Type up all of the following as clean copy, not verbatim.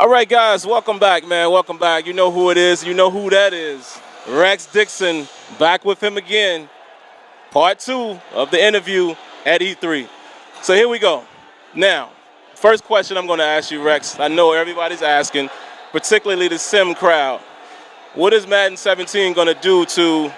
All right, guys, welcome back, man. Welcome back. You know who it is. You know who that is. Rex Dickson, back with him again. Part 2 of the interview at E3. So here we go. Now, first question I'm going to ask you, Rex. I know everybody's asking, particularly the sim crowd. What is Madden 17 going to do to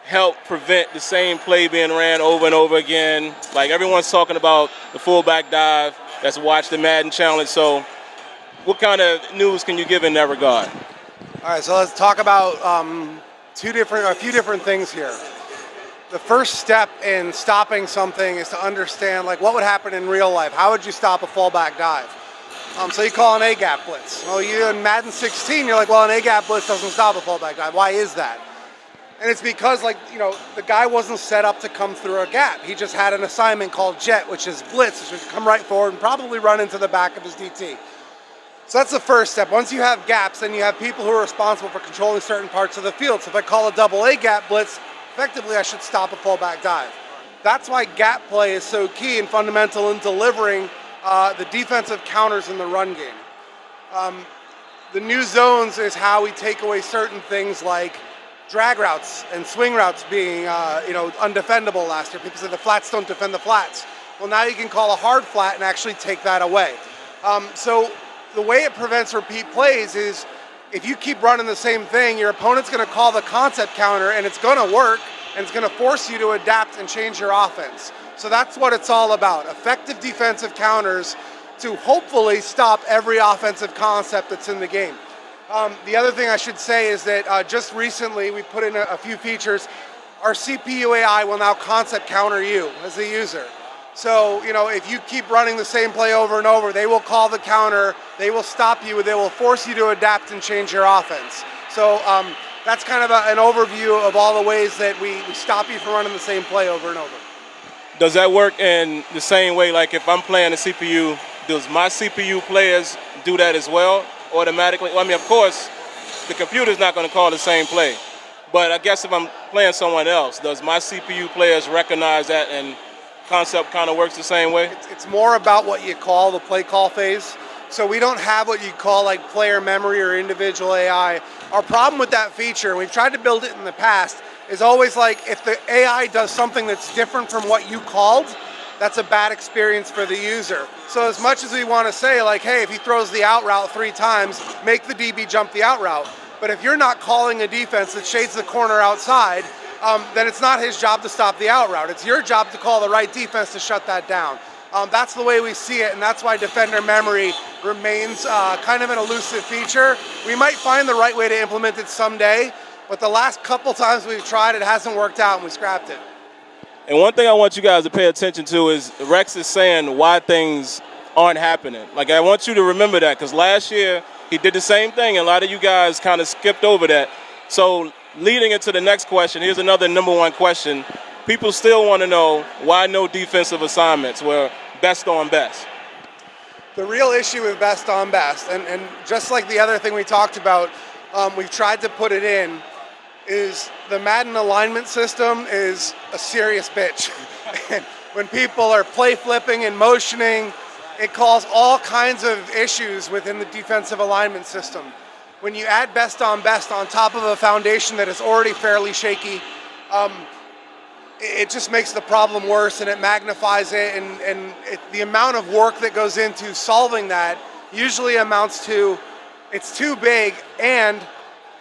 help prevent the same play being ran over and over again? Like everyone's talking about the fullback dive that's watched the Madden challenge. So what kind of news can you give in that regard? All right, so let's talk about a few different things here. The first step in stopping something is to understand like what would happen in real life. How would you stop a fullback dive? So you call an A-gap blitz. Well, you in Madden 16, you're like, well, an A-gap blitz doesn't stop a fullback dive. Why is that? And it's because, the guy wasn't set up to come through a gap. He just had an assignment called jet, which is blitz, which is come right forward and probably run into the back of his DT. So that's the first step. Once you have gaps, then you have people who are responsible for controlling certain parts of the field. So if I call a double A gap blitz, effectively I should stop a fullback dive. That's why gap play is so key and fundamental in delivering the defensive counters in the run game. The new zones is how we take away certain things like drag routes and swing routes being undefendable last year. People said the flats don't defend the flats. Well, now you can call a hard flat and actually take that away. So the way it prevents repeat plays is if you keep running the same thing, your opponent's going to call the concept counter and it's going to work and it's going to force you to adapt and change your offense. So that's what it's all about, effective defensive counters to hopefully stop every offensive concept that's in the game. The other thing I should say is that just recently we put in a few features. Our CPU AI will now concept counter you as the user. So, if you keep running the same play over and over, they will call the counter, they will stop you, they will force you to adapt and change your offense. So that's kind of an overview of all the ways that we stop you from running the same play over and over. Does that work in the same way, like if I'm playing the CPU, does my CPU players do that as well automatically? Well, I mean, of course, the computer's not going to call the same play. But I guess if I'm playing someone else, does my CPU players recognize that and concept kind of works the same way? It's more about what you call the play call phase. So we don't have what you call like player memory or individual AI. Our problem with that feature, and we've tried to build it in the past, is always like if the AI does something that's different from what you called, that's a bad experience for the user. So as much as we want to say like, hey, if he throws the out route 3 times, make the DB jump the out route. But if you're not calling a defense that shades the corner outside, then it's not his job to stop the out route. It's your job to call the right defense to shut that down. That's the way we see it, and that's why defender memory remains kind of an elusive feature. We might find the right way to implement it someday, but the last couple times we've tried, it hasn't worked out, and we scrapped it. And one thing I want you guys to pay attention to is Rex is saying why things aren't happening. Like, I want you to remember that, because last year he did the same thing, and a lot of you guys kind of skipped over that. So leading into the next question, here's another number one question. People still want to know why no defensive assignments were best on best. The real issue with best on best, and just like the other thing we talked about, we've tried to put it in, is the Madden alignment system is a serious bitch. And when people are play flipping and motioning, it causes all kinds of issues within the defensive alignment system. When you add best on top of a foundation that is already fairly shaky, it just makes the problem worse and it magnifies it, and the amount of work that goes into solving that usually amounts to it's too big and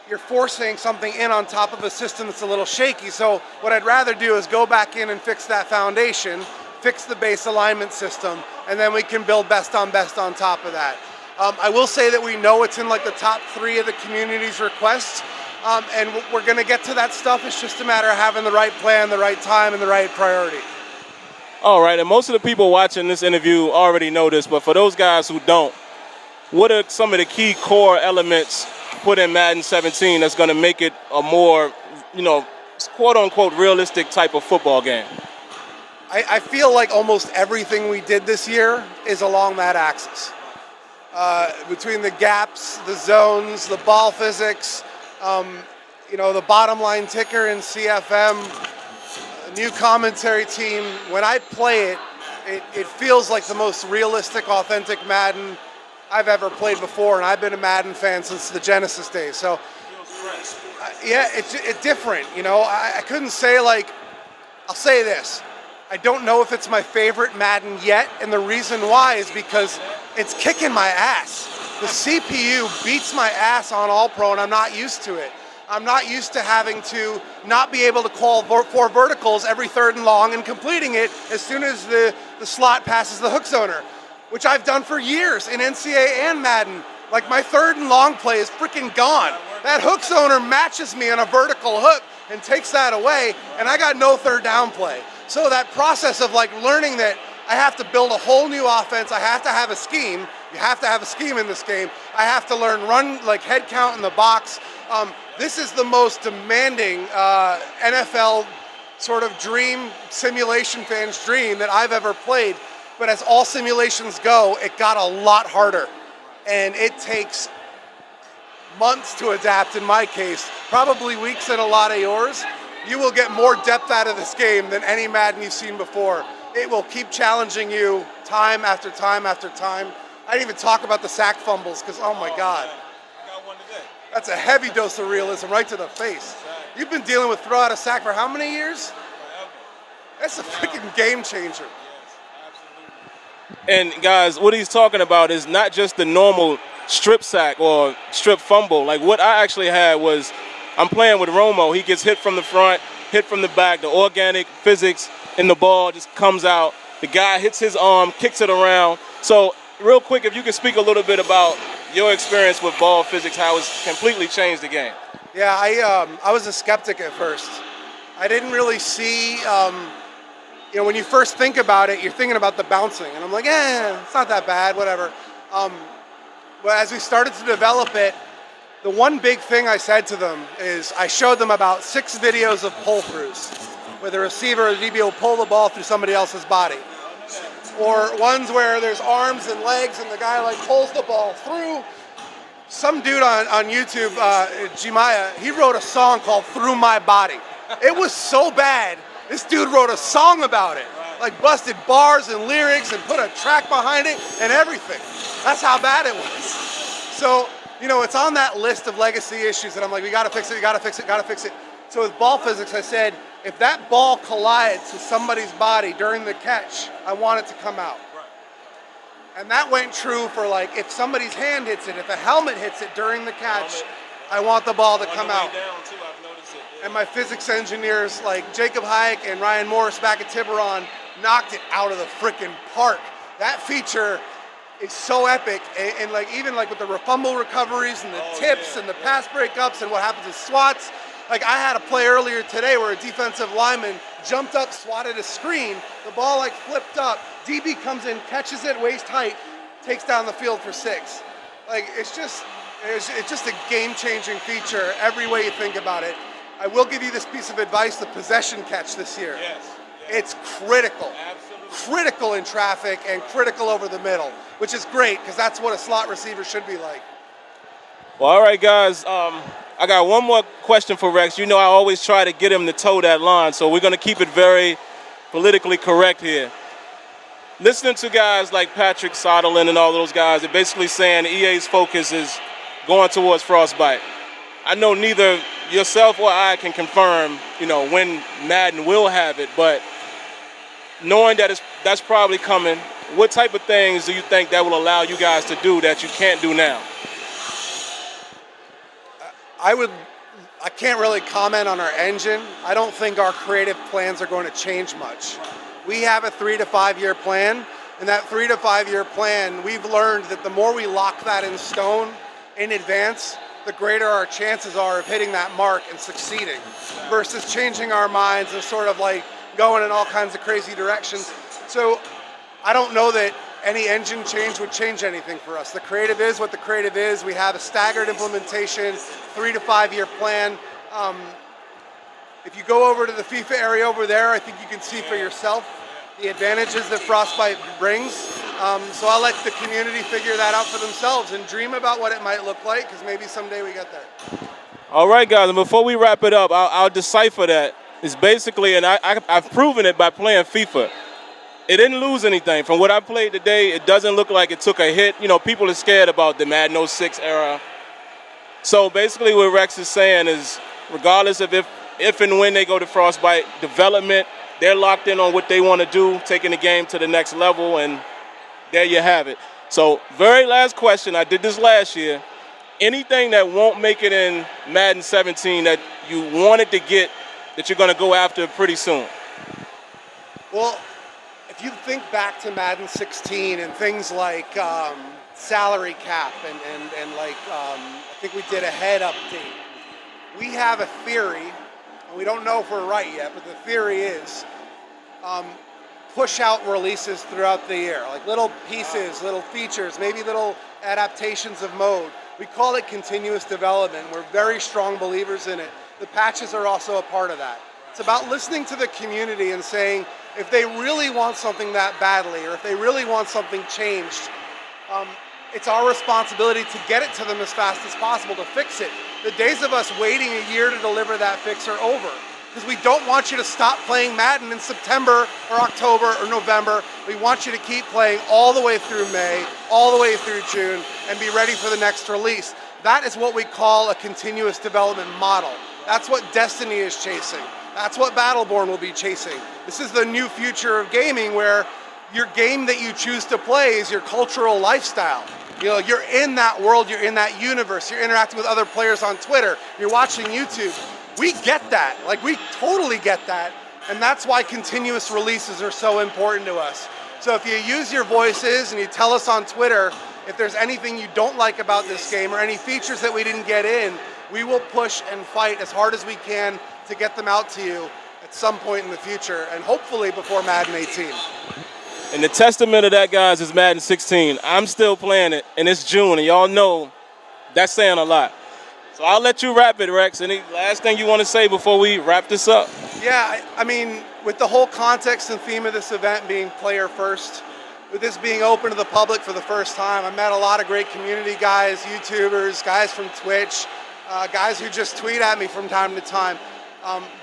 you're forcing something in on top of a system that's a little shaky. So what I'd rather do is go back in and fix that foundation, fix the base alignment system, and then we can build best on top of that. I will say that we know it's in like the top 3 of the community's requests, and we're going to get to that stuff. It's just a matter of having the right plan, the right time, and the right priority. All right, and most of the people watching this interview already know this, but for those guys who don't, what are some of the key core elements put in Madden 17 that's going to make it a more, quote-unquote realistic type of football game? I feel like almost everything we did this year is along that axis. Between the gaps, the zones, the ball physics, the bottom line ticker in CFM, a new commentary team. When I play it, it feels like the most realistic, authentic Madden I've ever played before, and I've been a Madden fan since the Genesis days. So, yeah, it's different. You know, I couldn't say, like, I'll say this. I don't know if it's my favorite Madden yet, and the reason why is because it's kicking my ass. The CPU beats my ass on All-Pro, and I'm not used to it. I'm not used to having to not be able to call 4 verticals every 3rd and long and completing it as soon as the slot passes the hook zoner, which I've done for years in NCAA and Madden. Like, my 3rd and long play is freaking gone. That hook zoner matches me on a vertical hook and takes that away, and I got no 3rd down play. So that process of, like, learning that I have to build a whole new offense, I have to have a scheme. You have to have a scheme in this game. I have to learn run, like, head count in the box. This is the most demanding NFL sort of dream, simulation fan's dream that I've ever played. But as all simulations go, it got a lot harder. And it takes months to adapt in my case, probably weeks in a lot of yours. You will get more depth out of this game than any Madden you've seen before. It will keep challenging you time after time after time. I didn't even talk about the sack fumbles because, oh my God. I got one today. That's a heavy dose of realism right to the face. You've been dealing with throw out a sack for how many years? Forever. That's a freaking game changer. Yes, absolutely. And guys, what he's talking about is not just the normal strip sack or strip fumble. Like, what I actually had was, I'm playing with Romo. He gets hit from the front, hit from the back. The organic physics in the ball just comes out. The guy hits his arm, kicks it around. So, real quick, if you could speak a little bit about your experience with ball physics, how it's completely changed the game. Yeah, I was a skeptic at first. I didn't really see, you know, when you first think about it, you're thinking about the bouncing. And I'm like, it's not that bad, whatever. But as we started to develop it, the one big thing I said to them is I showed them about 6 videos of pull-throughs, where the receiver or the DB will pull the ball through somebody else's body. Or ones where there's arms and legs and the guy like pulls the ball through. Some dude on YouTube, Jimaya, he wrote a song called Through My Body. It was so bad, this dude wrote a song about it. Like busted bars and lyrics and put a track behind it and everything. That's how bad it was. So, you know, it's on that list of legacy issues that I'm like, we gotta fix it, we gotta fix it, gotta fix it. So with ball physics, I said, if that ball collides with somebody's body during the catch, I want it to come out. Right. And that went true for, like, if somebody's hand hits it, if a helmet hits it during the catch, I want the ball to come out. Down too, I've noticed it. Yeah. And my physics engineers, like Jacob Hayek and Ryan Morris back at Tiburon, knocked it out of the freaking park. That feature is so epic, and like even like with the fumble recoveries and the tips and the pass breakups and what happens with swats. Like, I had a play earlier today where a defensive lineman jumped up, swatted a screen, the ball like flipped up, DB comes in, catches it waist height, takes down the field for 6. Like, it's just a game-changing feature every way you think about it. I will give you this piece of advice, the possession catch this year. Yes. It's critical. Absolutely. Critical in traffic and critical over the middle, which is great because that's what a slot receiver should be like. Well, all right, guys. I got one more question for Rex. You know, I always try to get him to toe that line, so we're going to keep it very politically correct here. Listening to guys like Patrick Soderlund and all those guys, they're basically saying EA's focus is going towards Frostbite. I know neither yourself or I can confirm, you know, when Madden will have it, but knowing that that's probably coming, what type of things do you think that will allow you guys to do that you can't do now? I can't really comment on our engine. I don't think our creative plans are going to change much. We have a 3 to 5 year plan, and that 3 to 5 year plan, we've learned that the more we lock that in stone in advance, the greater our chances are of hitting that mark and succeeding, versus changing our minds and sort of like going in all kinds of crazy directions. So I don't know that any engine change would change anything for us. The creative is what the creative is. We have a staggered implementation, 3 to 5 year plan. If you go over to the FIFA area over there, I think you can see for yourself the advantages that Frostbite brings. So I'll let the community figure that out for themselves and dream about what it might look like, because maybe someday we get there. All right, guys, and before we wrap it up, I'll decipher that. It's basically, and I've proven it by playing FIFA. it didn't lose anything. From what I played today, it doesn't look like it took a hit. You know, people are scared about the Madden 06 era. So basically what Rex is saying is, regardless of if and when they go to Frostbite development, they're locked in on what they want to do, taking the game to the next level, and there you have it. So very last question, I did this last year. Anything that won't make it in Madden 17 that you wanted to get that you're going to go after pretty soon? Well, if you think back to Madden 16 and things like salary cap and like I think we did a head update, we have a theory, and we don't know if we're right yet, but the theory is push out releases throughout the year, like little pieces, little features, maybe little adaptations of mode. We call it continuous development. We're very strong believers in it. The patches are also a part of that. It's about listening to the community and saying, if they really want something that badly, or if they really want something changed, it's our responsibility to get it to them as fast as possible to fix it. The days of us waiting a year to deliver that fix are over, because we don't want you to stop playing Madden in September or October or November. We want you to keep playing all the way through May, all the way through June, and be ready for the next release. That is what we call a continuous development model. That's what Destiny is chasing. That's what Battleborn will be chasing. This is the new future of gaming, where your game that you choose to play is your cultural lifestyle. You know, you're in that world, you're in that universe, you're interacting with other players on Twitter, you're watching YouTube. We get that, like we totally get that, and that's why continuous releases are so important to us. So if you use your voices and you tell us on Twitter if there's anything you don't like about this game or any features that we didn't get in, we will push and fight as hard as we can to get them out to you at some point in the future, and hopefully before Madden 18. And the testament of that, guys, is Madden 16. I'm still playing it, and it's June, and y'all know that's saying a lot. So I'll let you wrap it, Rex. Any last thing you want to say before we wrap this up? Yeah, I mean, with the whole context and theme of this event being player first, with this being open to the public for the first time, I met a lot of great community guys, YouTubers, guys from Twitch, guys who just tweet at me from time to time.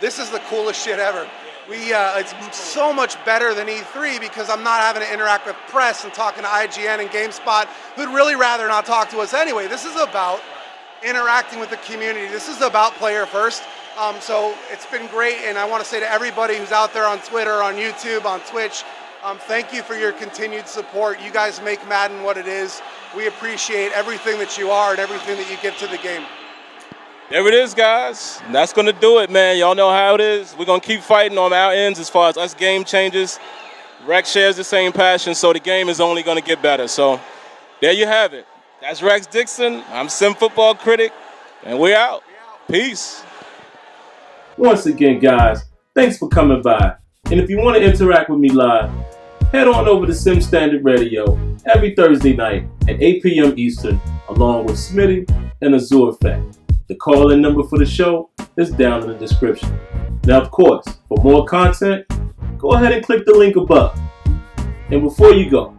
This is the coolest shit ever. It's so much better than E3 because I'm not having to interact with press and talking to IGN and GameSpot, who'd really rather not talk to us anyway. This is about interacting with the community. This is about player first. So it's been great, and I want to say to everybody who's out there on Twitter, on YouTube, on Twitch, thank you for your continued support. You guys make Madden what it is. We appreciate everything that you are and everything that you give to the game. There it is, guys. That's going to do it, man. Y'all know how it is. We're going to keep fighting on our ends as far as us game changes. Rex shares the same passion, so the game is only going to get better. So there you have it. That's Rex Dickson. I'm SimFBallCritic, and we're out. Peace. Once again, guys, thanks for coming by. And if you want to interact with me live, head on over to Sim Standard Radio every Thursday night at 8 p.m. Eastern, along with Smitty and Azure Effect. The call-in number for the show is down in the description. Now, of course, for more content, go ahead and click the link above. And before you go,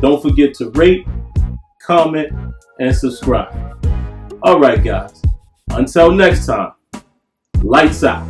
don't forget to rate, comment, and subscribe. All right, guys. Until next time, lights out.